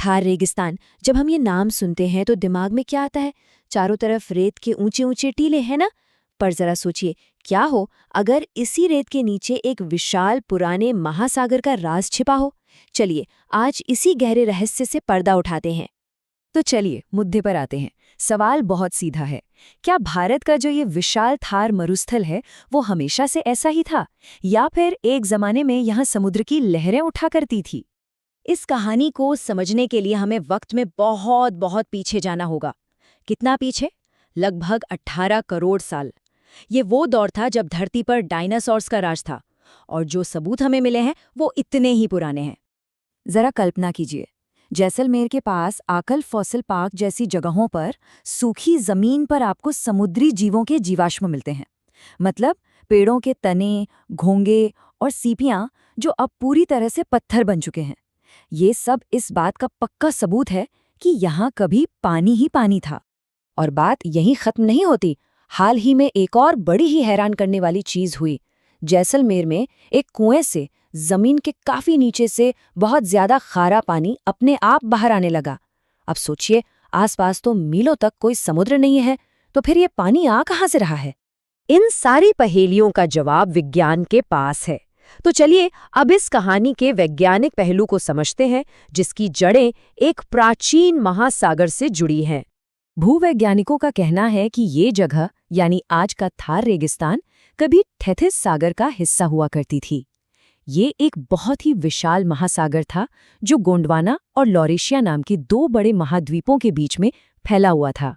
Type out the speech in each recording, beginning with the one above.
थार रेगिस्तान। जब हम ये नाम सुनते हैं तो दिमाग में क्या आता है? चारों तरफ रेत के ऊंचे ऊंचे टीले हैं ना। पर जरा सोचिए, क्या हो अगर इसी रेत के नीचे एक विशाल पुराने महासागर का राज छिपा हो। चलिए आज इसी गहरे रहस्य से पर्दा उठाते हैं। तो चलिए मुद्दे पर आते हैं। सवाल बहुत सीधा है। क्या भारत का जो ये विशाल थार मरुस्थल है वो हमेशा से ऐसा ही था, या फिर एक जमाने में यहाँ समुद्र की लहरें उठा करती थी? इस कहानी को समझने के लिए हमें वक्त में बहुत बहुत पीछे जाना होगा। कितना पीछे? लगभग 18 करोड़ साल। ये वो दौर था जब धरती पर डायनासॉर्स का राज था, और जो सबूत हमें मिले हैं वो इतने ही पुराने हैं। जरा कल्पना कीजिए, जैसलमेर के पास आकल फॉसिल पार्क जैसी जगहों पर सूखी जमीन पर आपको समुद्री जीवों के जीवाश्म मिलते हैं। मतलब पेड़ों के तने, घोंगे और सीपियां जो अब पूरी तरह से पत्थर बन चुके हैं। ये सब इस बात का पक्का सबूत है कि यहाँ कभी पानी ही पानी था। और बात यहीं खत्म नहीं होती। हाल ही में एक और बड़ी ही हैरान करने वाली चीज हुई। जैसलमेर में एक कुएं से जमीन के काफी नीचे से बहुत ज्यादा खारा पानी अपने आप बाहर आने लगा। अब सोचिए, आसपास तो मीलों तक कोई समुद्र नहीं है, तो फिर ये पानी आ कहाँ से रहा है? इन सारी पहेलियों का जवाब विज्ञान के पास है। तो चलिए अब इस कहानी के वैज्ञानिक पहलू को समझते हैं, जिसकी जड़ें एक प्राचीन महासागर से जुड़ी हैं। भूवैज्ञानिकों का कहना है कि ये जगह यानी आज का थार रेगिस्तान कभी थेथिस सागर का हिस्सा हुआ करती थी। ये एक बहुत ही विशाल महासागर था जो गोंडवाना और लॉरेशिया नाम के दो बड़े महाद्वीपों के बीच में फैला हुआ था।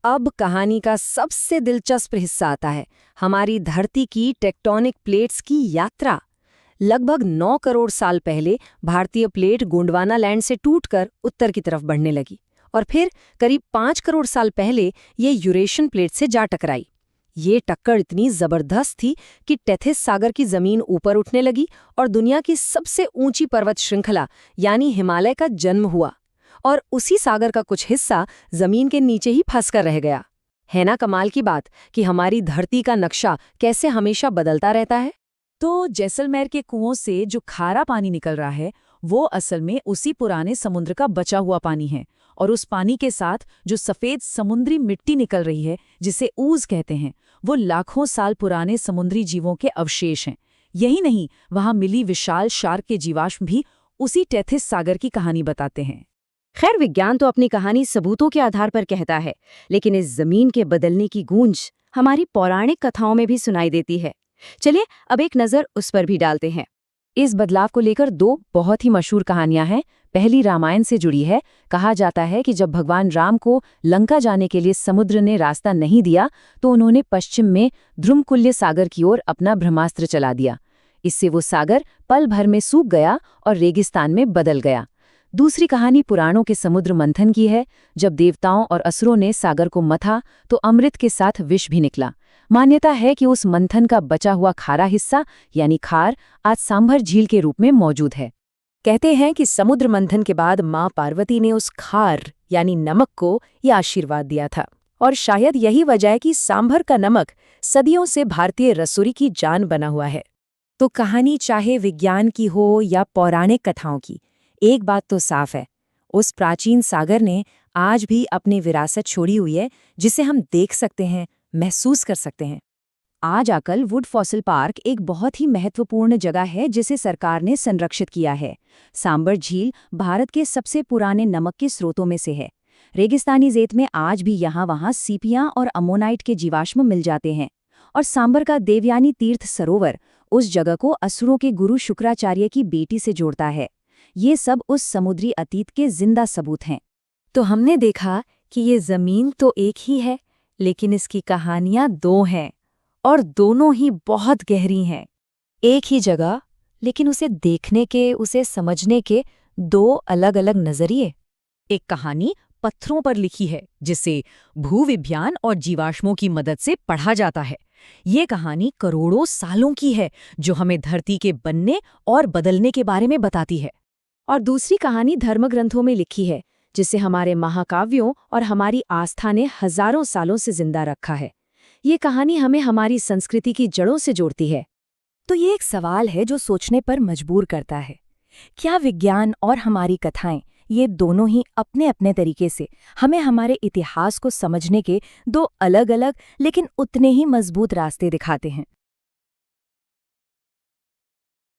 अब कहानी का सबसे दिलचस्प हिस्सा आता है, हमारी धरती की टेक्टोनिक प्लेट्स की यात्रा। लगभग 9 करोड़ साल पहले भारतीय प्लेट गोंडवाना लैंड से टूटकर उत्तर की तरफ बढ़ने लगी, और फिर करीब 5 करोड़ साल पहले ये यूरेशियन प्लेट से जा टकराई। ये टक्कर इतनी जबरदस्त थी कि टेथिस सागर की जमीन ऊपर उठने लगी और दुनिया की सबसे ऊंची पर्वत श्रृंखला यानी हिमालय का जन्म हुआ। और उसी सागर का कुछ हिस्सा जमीन के नीचे ही फंस कर रह गया। है ना कमाल की बात कि हमारी धरती का नक्शा कैसे हमेशा बदलता रहता है। तो जैसलमेर के कुओं से जो खारा पानी निकल रहा है वो असल में उसी पुराने समुद्र का बचा हुआ पानी है, और उस पानी के साथ जो सफेद समुद्री मिट्टी निकल रही है जिसे ऊज कहते हैं, वो लाखों साल पुराने समुद्री जीवों के अवशेष हैं। यही नहीं, वहां मिली विशाल शार्क के जीवाश्म भी उसी टेथिस सागर की कहानी बताते हैं। खैर, विज्ञान तो अपनी कहानी सबूतों के आधार पर कहता है, लेकिन इस जमीन के बदलने की गूंज हमारी पौराणिक कथाओं में भी सुनाई देती है। चलिए अब एक नज़र उस पर भी डालते हैं। इस बदलाव को लेकर दो बहुत ही मशहूर कहानियां हैं। पहली रामायण से जुड़ी है। कहा जाता है कि जब भगवान राम को लंका जाने के लिए समुद्र ने रास्ता नहीं दिया तो उन्होंने पश्चिम में ध्रुमकुल्य सागर की ओर अपना ब्रह्मास्त्र चला दिया। इससे वो सागर पल भर में सूख गया और रेगिस्तान में बदल गया। दूसरी कहानी पुराणों के समुद्र मंथन की है। जब देवताओं और असुरों ने सागर को मथा तो अमृत के साथ विष भी निकला। मान्यता है कि उस मंथन का बचा हुआ खारा हिस्सा यानी खार आज सांभर झील के रूप में मौजूद है। कहते हैं कि समुद्र मंथन के बाद मां पार्वती ने उस खार यानी नमक को यह आशीर्वाद दिया था, और शायद यही वजह है कि सांभर का नमक सदियों से भारतीय रसोई की जान बना हुआ है। तो कहानी चाहे विज्ञान की हो या पौराणिक कथाओं की, एक बात तो साफ है, उस प्राचीन सागर ने आज भी अपनी विरासत छोड़ी हुई है, जिसे हम देख सकते हैं, महसूस कर सकते हैं। आज आकल वुड फॉसिल पार्क एक बहुत ही महत्वपूर्ण जगह है जिसे सरकार ने संरक्षित किया है। सांबर झील भारत के सबसे पुराने नमक के स्रोतों में से है। रेगिस्तानी रेत में आज भी यहाँ-वहाँ सीपियां और अमोनाइट के जीवाश्म मिल जाते हैं। और सांबर का देवयानी तीर्थ सरोवर उस जगह को असुरों के गुरु शुक्राचार्य की बेटी से जोड़ता है। ये सब उस समुद्री अतीत के जिंदा सबूत हैं। तो हमने देखा कि ये जमीन तो एक ही है, लेकिन इसकी कहानियां दो हैं, और दोनों ही बहुत गहरी हैं। एक ही जगह, लेकिन उसे देखने के, उसे समझने के दो अलग अलग नजरिए। एक कहानी पत्थरों पर लिखी है जिसे भूविज्ञान और जीवाश्मों की मदद से पढ़ा जाता है। ये कहानी करोड़ों सालों की है जो हमें धरती के बनने और बदलने के बारे में बताती है। और दूसरी कहानी धर्मग्रंथों में लिखी है, जिसे हमारे महाकाव्यों और हमारी आस्था ने हजारों सालों से जिंदा रखा है। ये कहानी हमें हमारी संस्कृति की जड़ों से जोड़ती है। तो ये एक सवाल है जो सोचने पर मजबूर करता है। क्या विज्ञान और हमारी कथाएं ये दोनों ही अपने अपने तरीके से हमें हमारे इतिहास को समझने के दो अलग-अलग लेकिन उतने ही मजबूत रास्ते दिखाते हैं।